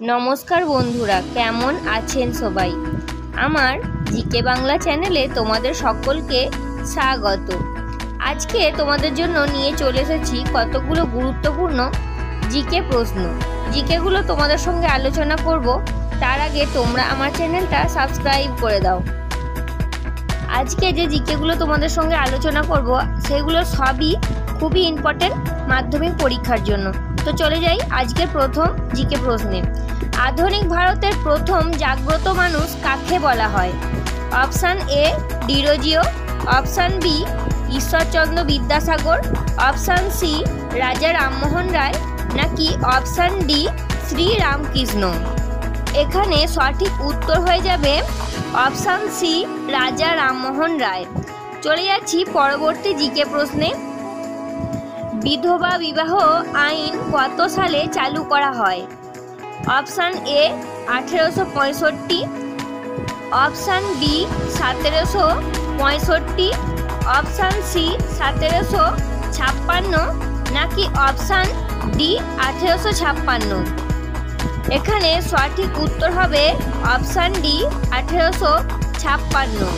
নমস্কার বন্ধুরা, কেমন আছেন সবাই? আমার জিকে বাংলা চ্যানেলে তোমাদের সকলকে স্বাগত। আজকে তোমাদের জন্য নিয়ে চলে এসেছি কতগুলো গুরুত্বপূর্ণ জিকে প্রশ্ন। জিকেগুলো তোমাদের সঙ্গে আলোচনা করব, তার আগে তোমরা আমার চ্যানেলটা সাবস্ক্রাইব করে দাও। আজকে যে জিকেগুলো তোমাদের সঙ্গে আলোচনা করব সেগুলো সবই খুবই ইম্পর্টেন্ট মাধ্যমিক পরীক্ষার জন্য। তো চলে যাই আজকের প্রথম জিকে প্রশ্নে। আধুনিক ভারতের প্রথম জাগ্রত মানুষ কাকে বলা হয়? Option A Derozio, option B Ishwarchandra Vidyasagar, option C Raja Rammohan রায়, নাকি অপশান ডি শ্রী রামকৃষ্ণ। এখানে সঠিক উত্তর হয়ে যাবে অপশান সি রাজা রামমোহন রায়। চলে যাচ্ছি পরবর্তী জিকে প্রশ্নে। বিধবা বিবাহ আইন কত সালে চালু করা হয়? Option A 1865, option B 1765, option C 1756, নাকি অপশান ডি 1856। এখানে সঠিক উত্তর হবে অপশান ডি 1856।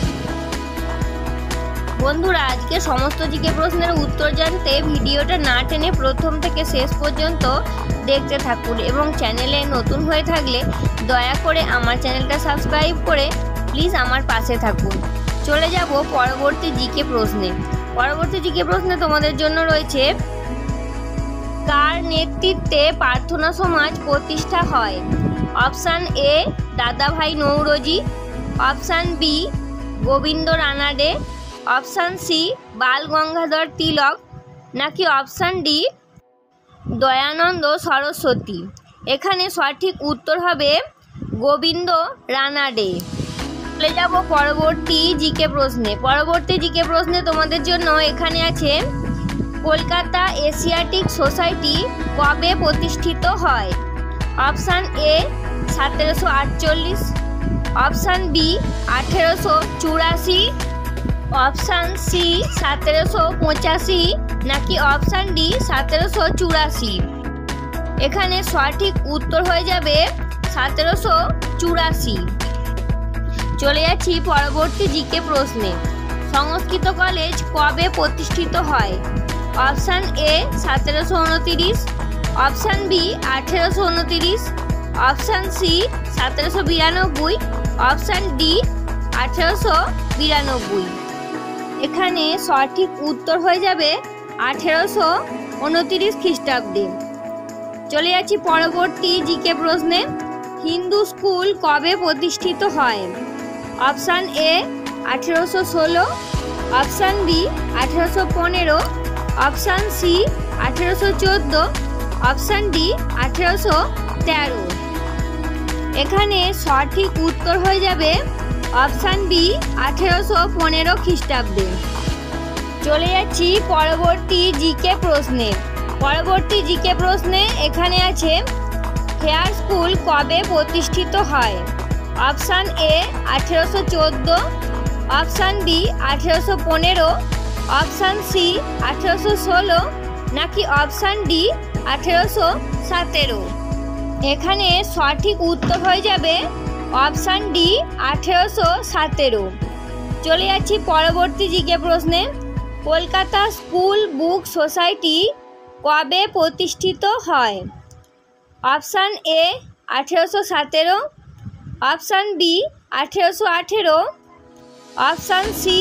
বন্ধুরা, আজকে সমস্ত জিকে প্রশ্নের উত্তর জানতে ভিডিওটা না টেনে প্রথম থেকে শেষ পর্যন্ত দেখতে থাকুন, এবং চ্যানেলে নতুন হয়ে থাকলে দয়া করে আমার চ্যানেলটা সাবস্ক্রাইব করে প্লিজ আমার পাশে থাকুন। চলে যাব পরবর্তী জিকে প্রশ্নে। পরবর্তী জিকে প্রশ্নে তোমাদের জন্য রয়েছে, কার নেতৃত্বে প্রার্থনা সমাজ প্রতিষ্ঠা হয়? Option A Dadabhai Naoroji, option B Govind Ranade, option C Bal Gangadhar Tilak, নাকি অপশান ডি দয়ানন্দ সরস্বতী। এখানে সঠিক উত্তর হবে গোবিন্দ রানাডে। চলে যাব পরবর্তী জিকে প্রশ্নে। পরবর্তী জিকে প্রশ্নে তোমাদের জন্য এখানে আছে, কলকাতা এশিয়াটিক সোসাইটি কবে প্রতিষ্ঠিত হয়? Option A 1748, option B 1884, option C 1785, নাকি অপশান ডি 1784। এখানে সঠিক উত্তর হয়ে যাবে 1784। চলে যাচ্ছি পরবর্তী জিকে প্রশ্নে। সংস্কৃত কলেজ কবে প্রতিষ্ঠিত হয়? Option A 1729, option B 1829, option C 1792, option D 1892। এখানে সঠিক উত্তর হয়ে যাবে 1829 খ্রিস্টাব্দে। চলে যাচ্ছি পরবর্তী জিকে প্রশ্নে। হিন্দু স্কুল কবে প্রতিষ্ঠিত হয়? Option A 1816, option B 1815, option C 1814, option D 1813। এখানে সঠিক উত্তর হয়ে যাবে অপশান বি 1815 খ্রিস্টাব্দে। চলে যাচ্ছি পরবর্তী জিকে প্রশ্নে। পরবর্তী জিকে প্রশ্নে এখানে আছে, হেয়ার স্কুল কবে প্রতিষ্ঠিত হয়? Option A 1814, option B 1815, option C 1816, নাকি অপশান ডি 1817। এখানে সঠিক উত্তর হয়ে যাবে অপশান ডি 1817। চলে যাচ্ছি পরবর্তী জিকে প্রশ্নে। কলকাতা স্কুল বুক সোসাইটি কবে প্রতিষ্ঠিত হয়? Option A 1817, option B 1818, option C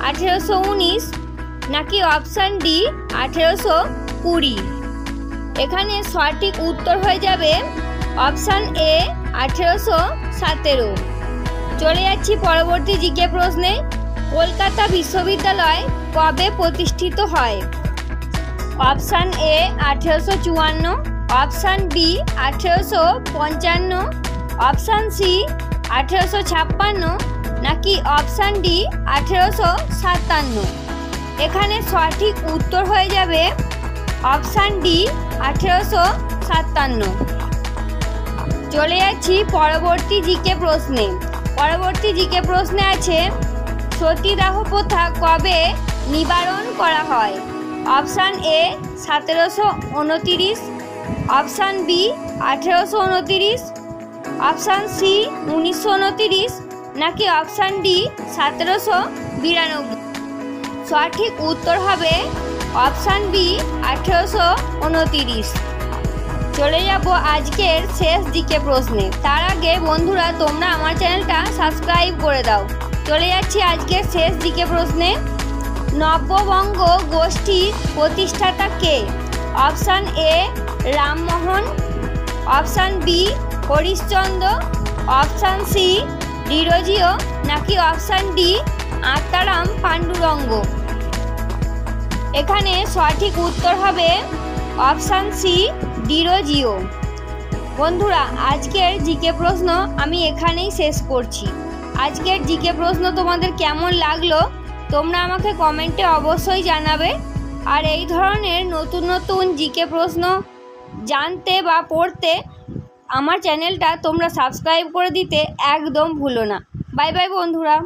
1819, নাকি অপশান ডি 1820। এখানে সঠিক উত্তর হয়ে যাবে অপশান এ 1817। চলে যাচ্ছি পরবর্তী জিকে প্রশ্নে। কলকাতা বিশ্ববিদ্যালয় কবে প্রতিষ্ঠিত হয়? Option A 1854, option B 1855, option C 1856, নাকি অপশান ডি 1857। এখানে সঠিক উত্তর হয়ে যাবে অপশান ডি 1857। চলে যাচ্ছি পরবর্তী জিকে প্রশ্নে। পরবর্তী জিকে প্রশ্নে আছে, সতীদাহ প্রথা কবে নিবারণ করা হয়? Option A 1729, option B 1829, option C 1929 নাকি অপশান ডি 1792? সঠিক উত্তর হবে অপশান বি 1829। চলে যাব আজকের শেষ জিকে প্রশ্নে। তার আগে বন্ধুরা তোমরা আমার চ্যানেলটা সাবস্ক্রাইব করে দাও। চলে যাচ্ছি আজকের শেষ জিকে প্রশ্নে। নব্যবঙ্গ গোষ্ঠীর প্রতিষ্ঠাতা কে? Option A Rammohan, option B Harishchandra, option C Derozio নাকি অপশান ডি আত্মারাম পাণ্ডুরঙ্গ? এখানে সঠিক উত্তর হবে অপশান সি ডিরোজিও। বন্ধুরা আজকের জিকে প্রশ্ন আমি এখানেই শেষ করছি। আজকের জিকে প্রশ্ন তোমাদের কেমন লাগলো তোমরা আমাকে কমেন্টে অবশ্যই জানাবে। আর এই ধরনের নতুন নতুন জিকে প্রশ্ন জানতে বা পড়তে আমার চ্যানেলটা তোমরা সাবস্ক্রাইব করে দিতে একদম ভুলো না। বাই বাই বন্ধুরা।